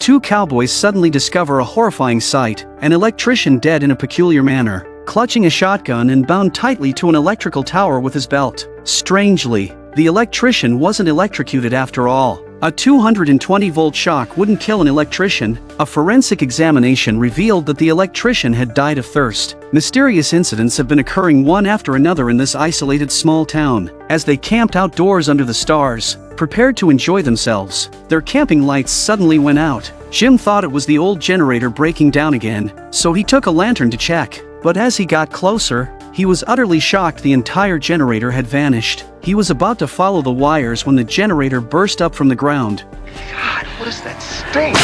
two cowboys suddenly discover a horrifying sight: an electrician dead in a peculiar manner, clutching a shotgun and bound tightly to an electrical tower with his belt. Strangely, the electrician wasn't electrocuted after all. A 220-volt shock wouldn't kill an electrician. A forensic examination revealed that the electrician had died of thirst. Mysterious incidents have been occurring one after another in this isolated small town. As they camped outdoors under the stars, prepared to enjoy themselves, their camping lights suddenly went out. Jim thought it was the old generator breaking down again, so he took a lantern to check. But as he got closer, he was utterly shocked. The entire generator had vanished. He was about to follow the wires when the generator burst up from the ground. God, what is that stink?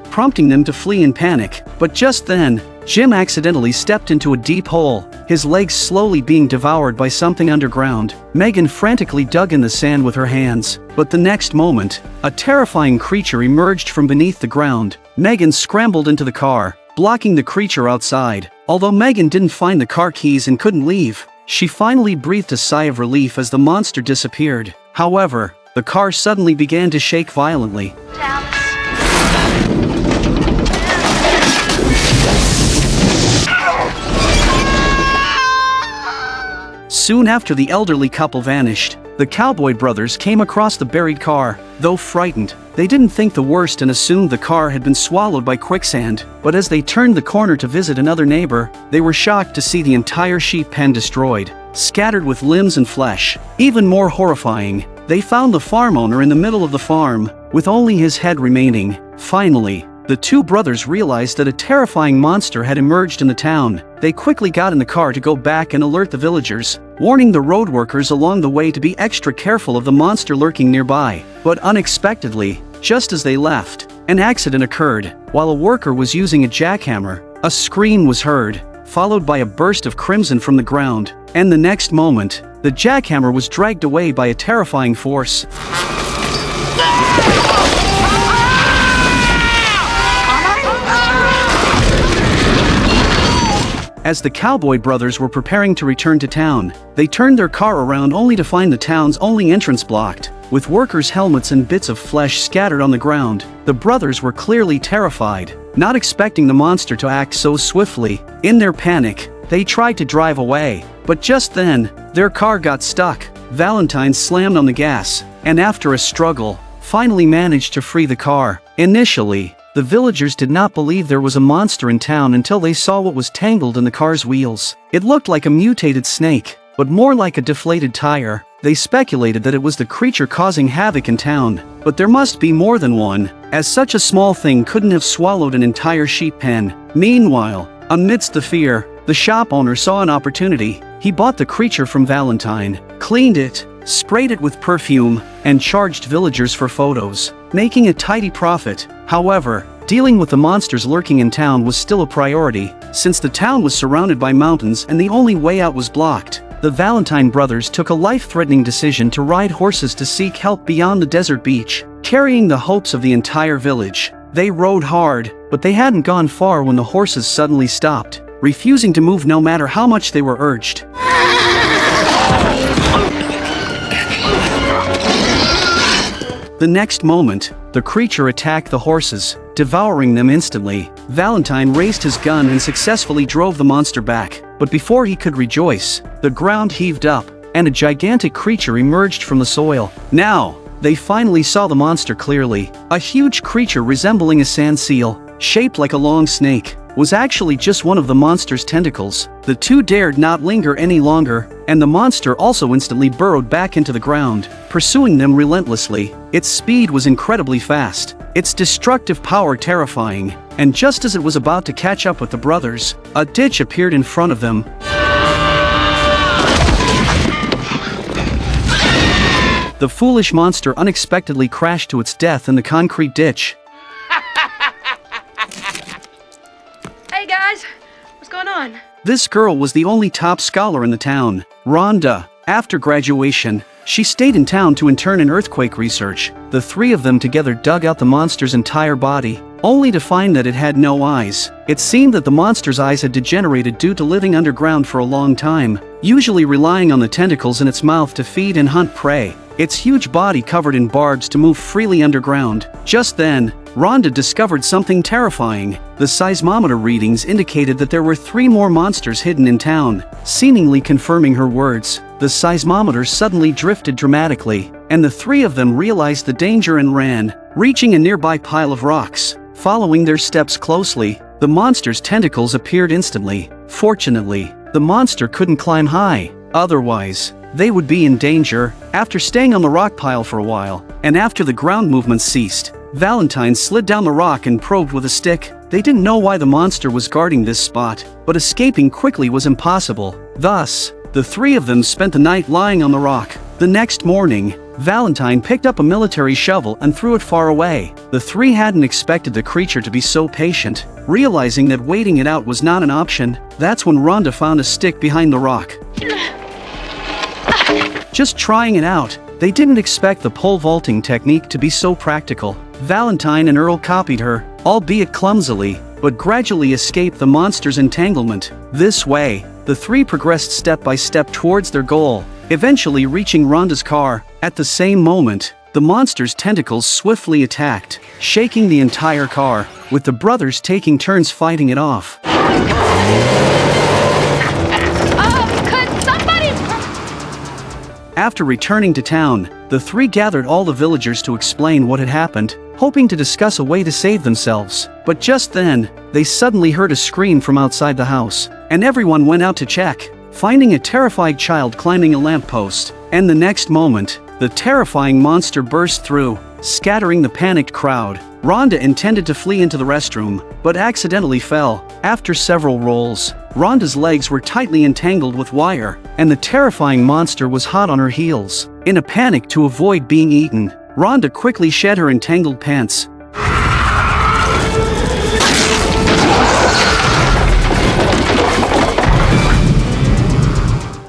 Prompting them to flee in panic. But just then, Jim accidentally stepped into a deep hole, his legs slowly being devoured by something underground. Megan frantically dug in the sand with her hands. But the next moment, a terrifying creature emerged from beneath the ground. Megan scrambled into the car, blocking the creature outside. Although Megan didn't find the car keys and couldn't leave, she finally breathed a sigh of relief as the monster disappeared. However, the car suddenly began to shake violently. Soon after the elderly couple vanished, the Cowboy brothers came across the buried car. Though frightened, they didn't think the worst and assumed the car had been swallowed by quicksand. But as they turned the corner to visit another neighbor, they were shocked to see the entire sheep pen destroyed, scattered with limbs and flesh. Even more horrifying, they found the farm owner in the middle of the farm, with only his head remaining. Finally, the two brothers realized that a terrifying monster had emerged in the town. They quickly got in the car to go back and alert the villagers, warning the road workers along the way to be extra careful of the monster lurking nearby. But unexpectedly, just as they left, an accident occurred. While a worker was using a jackhammer, a scream was heard, followed by a burst of crimson from the ground. And the next moment, the jackhammer was dragged away by a terrifying force. As the Cowboy brothers were preparing to return to town, they turned their car around only to find the town's only entrance blocked, with workers' helmets and bits of flesh scattered on the ground. The brothers were clearly terrified, not expecting the monster to act so swiftly. In their panic, they tried to drive away, but just then, their car got stuck. Valentine slammed on the gas, and after a struggle, finally managed to free the car. Initially, the villagers did not believe there was a monster in town until they saw what was tangled in the car's wheels. It looked like a mutated snake, but more like a deflated tire. They speculated that it was the creature causing havoc in town, but there must be more than one, as such a small thing couldn't have swallowed an entire sheep pen. Meanwhile, amidst the fear, the shop owner saw an opportunity. He bought the creature from Valentine, cleaned it, sprayed it with perfume, and charged villagers for photos, making a tidy profit. However, dealing with the monsters lurking in town was still a priority, since the town was surrounded by mountains and the only way out was blocked. The Valentine brothers took a life-threatening decision to ride horses to seek help beyond the desert beach, carrying the hopes of the entire village. They rode hard, but they hadn't gone far when the horses suddenly stopped, refusing to move no matter how much they were urged. The next moment, the creature attacked the horses, devouring them instantly. Valentine raised his gun and successfully drove the monster back. But before he could rejoice, the ground heaved up, and a gigantic creature emerged from the soil. Now, they finally saw the monster clearly. A huge creature resembling a sand seal, shaped like a long snake, was actually just one of the monster's tentacles. The two dared not linger any longer, and the monster also instantly burrowed back into the ground, pursuing them relentlessly. Its speed was incredibly fast, its destructive power terrifying, and just as it was about to catch up with the brothers, a ditch appeared in front of them. The foolish monster unexpectedly crashed to its death in the concrete ditch. Hey guys, what's going on? This girl was the only top scholar in the town, Rhonda. After graduation, she stayed in town to intern in earthquake research. The three of them together dug out the monster's entire body, only to find that it had no eyes. It seemed that the monster's eyes had degenerated due to living underground for a long time, usually relying on the tentacles in its mouth to feed and hunt prey. Its huge body covered in barbs to move freely underground. Just then, Rhonda discovered something terrifying. The seismometer readings indicated that there were 3 more monsters hidden in town, seemingly confirming her words. The seismometer suddenly drifted dramatically, and the 3 of them realized the danger and ran, reaching a nearby pile of rocks. Following their steps closely, the monster's tentacles appeared instantly. Fortunately, the monster couldn't climb high. Otherwise, they would be in danger. After staying on the rock pile for a while, and after the ground movement ceased, Valentine slid down the rock and probed with a stick. They didn't know why the monster was guarding this spot, but escaping quickly was impossible. Thus, the 3 of them spent the night lying on the rock. The next morning, Valentine picked up a military shovel and threw it far away. The 3 hadn't expected the creature to be so patient. Realizing that waiting it out was not an option, that's when Rhonda found a stick behind the rock. Just trying it out, they didn't expect the pole vaulting technique to be so practical. Valentine and Earl copied her, albeit clumsily, but gradually escaped the monster's entanglement. This way, the 3 progressed step by step towards their goal, eventually reaching Rhonda's car. At the same moment, the monster's tentacles swiftly attacked, shaking the entire car, with the brothers taking turns fighting it off. Could somebody... After returning to town, the 3 gathered all the villagers to explain what had happened, hoping to discuss a way to save themselves. But just then, they suddenly heard a scream from outside the house, and everyone went out to check, finding a terrified child climbing a lamppost. And the next moment, the terrifying monster burst through, scattering the panicked crowd. Rhonda intended to flee into the restroom, but accidentally fell. After several rolls, Rhonda's legs were tightly entangled with wire, and the terrifying monster was hot on her heels. In a panic to avoid being eaten, Rhonda quickly shed her entangled pants.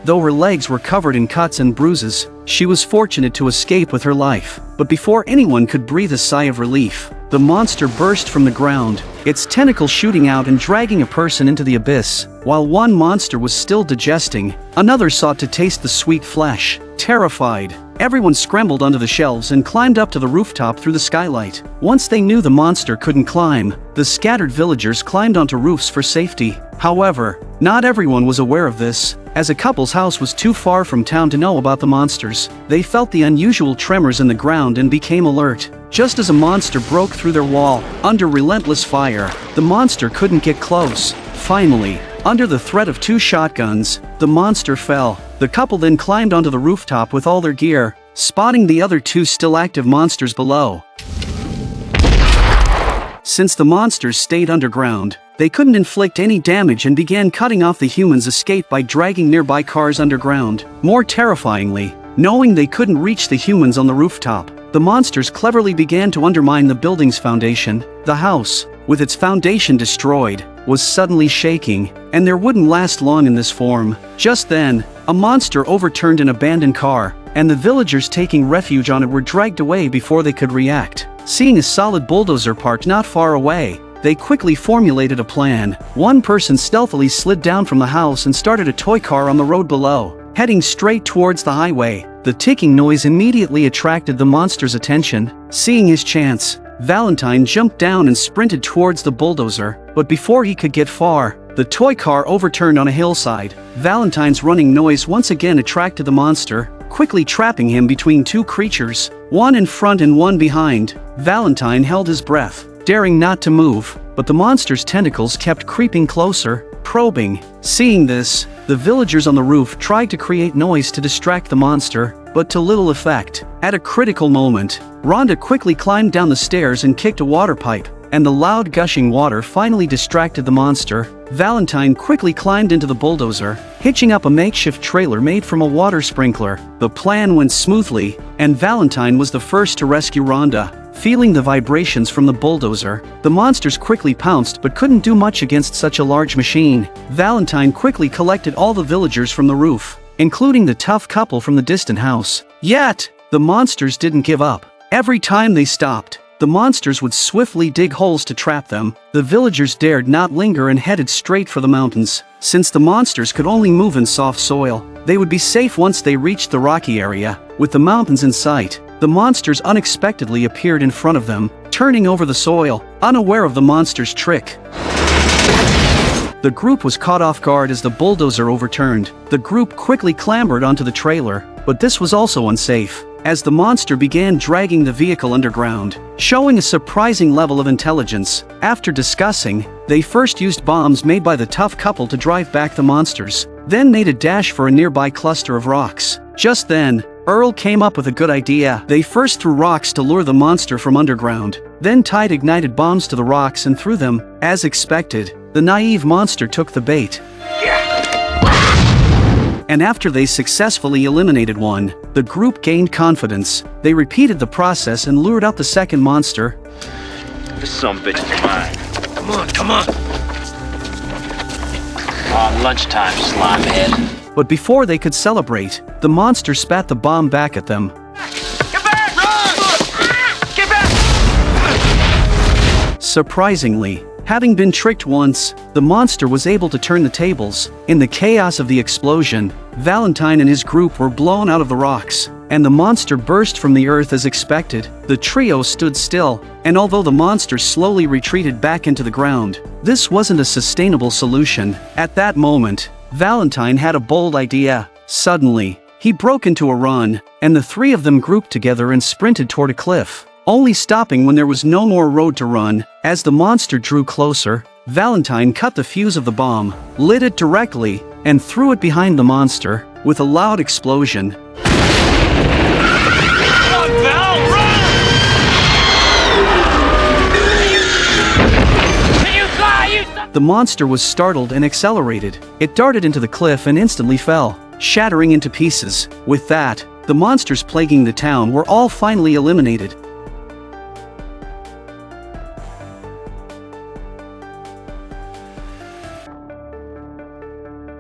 Though her legs were covered in cuts and bruises, she was fortunate to escape with her life. But before anyone could breathe a sigh of relief, the monster burst from the ground, its tentacles shooting out and dragging a person into the abyss. While one monster was still digesting, another sought to taste the sweet flesh. Terrified, everyone scrambled onto the shelves and climbed up to the rooftop through the skylight. Once they knew the monster couldn't climb, the scattered villagers climbed onto roofs for safety. However, not everyone was aware of this. As a couple's house was too far from town to know about the monsters, they felt the unusual tremors in the ground and became alert. Just as a monster broke through their wall, under relentless fire, the monster couldn't get close. Finally, under the threat of 2 shotguns, the monster fell. The couple then climbed onto the rooftop with all their gear, spotting the other 2 still active monsters below. Since the monsters stayed underground, they couldn't inflict any damage and began cutting off the humans' escape by dragging nearby cars underground. More terrifyingly, knowing they couldn't reach the humans on the rooftop, the monsters cleverly began to undermine the building's foundation. The house, with its foundation destroyed, was suddenly shaking, and there wouldn't last long in this form. Just then, a monster overturned an abandoned car, and the villagers taking refuge on it were dragged away before they could react. Seeing a solid bulldozer parked not far away, they quickly formulated a plan. One person stealthily slid down from the house and started a toy car on the road below, heading straight towards the highway. The ticking noise immediately attracted the monster's attention. Seeing his chance, Valentine jumped down and sprinted towards the bulldozer, but before he could get far, the toy car overturned on a hillside. Valentine's running noise once again attracted the monster, quickly trapping him between 2 creatures, one in front and one behind. Valentine held his breath, daring not to move, but the monster's tentacles kept creeping closer, probing. Seeing this, the villagers on the roof tried to create noise to distract the monster, but to little effect. At a critical moment, Rhonda quickly climbed down the stairs and kicked a water pipe, and the loud gushing water finally distracted the monster. Valentine quickly climbed into the bulldozer, hitching up a makeshift trailer made from a water sprinkler. The plan went smoothly, and Valentine was the first to rescue Rhonda. Feeling the vibrations from the bulldozer, the monsters quickly pounced but couldn't do much against such a large machine. Valentine quickly collected all the villagers from the roof, including the tough couple from the distant house. Yet, the monsters didn't give up. Every time they stopped, the monsters would swiftly dig holes to trap them. The villagers dared not linger and headed straight for the mountains. Since the monsters could only move in soft soil, they would be safe once they reached the rocky area. With the mountains in sight, the monsters unexpectedly appeared in front of them, turning over the soil, unaware of the monsters' trick. The group was caught off guard as the bulldozer overturned. The group quickly clambered onto the trailer, but this was also unsafe, as the monster began dragging the vehicle underground, showing a surprising level of intelligence. After discussing, they first used bombs made by the tough couple to drive back the monsters, then made a dash for a nearby cluster of rocks. Just then, Earl came up with a good idea. They first threw rocks to lure the monster from underground, then tied ignited bombs to the rocks and threw them. As expected, the naive monster took the bait. And after they successfully eliminated one, the group gained confidence. They repeated the process and lured out the second monster. This sumbitch is mine. Come on, come on. Lunchtime, slimehead. But before they could celebrate, the monster spat the bomb back at them. Get back! Run! Get back! Surprisingly, having been tricked once, the monster was able to turn the tables. In the chaos of the explosion, Valentine and his group were blown out of the rocks, and the monster burst from the earth as expected. The trio stood still, and although the monster slowly retreated back into the ground, this wasn't a sustainable solution. At that moment, Valentine had a bold idea. Suddenly, he broke into a run, and the three of them grouped together and sprinted toward a cliff, only stopping when there was no more road to run. As the monster drew closer, Valentine cut the fuse of the bomb, lit it directly, and threw it behind the monster. With a loud explosion, the monster was startled and accelerated. It darted into the cliff and instantly fell, shattering into pieces. With that, the monsters plaguing the town were all finally eliminated.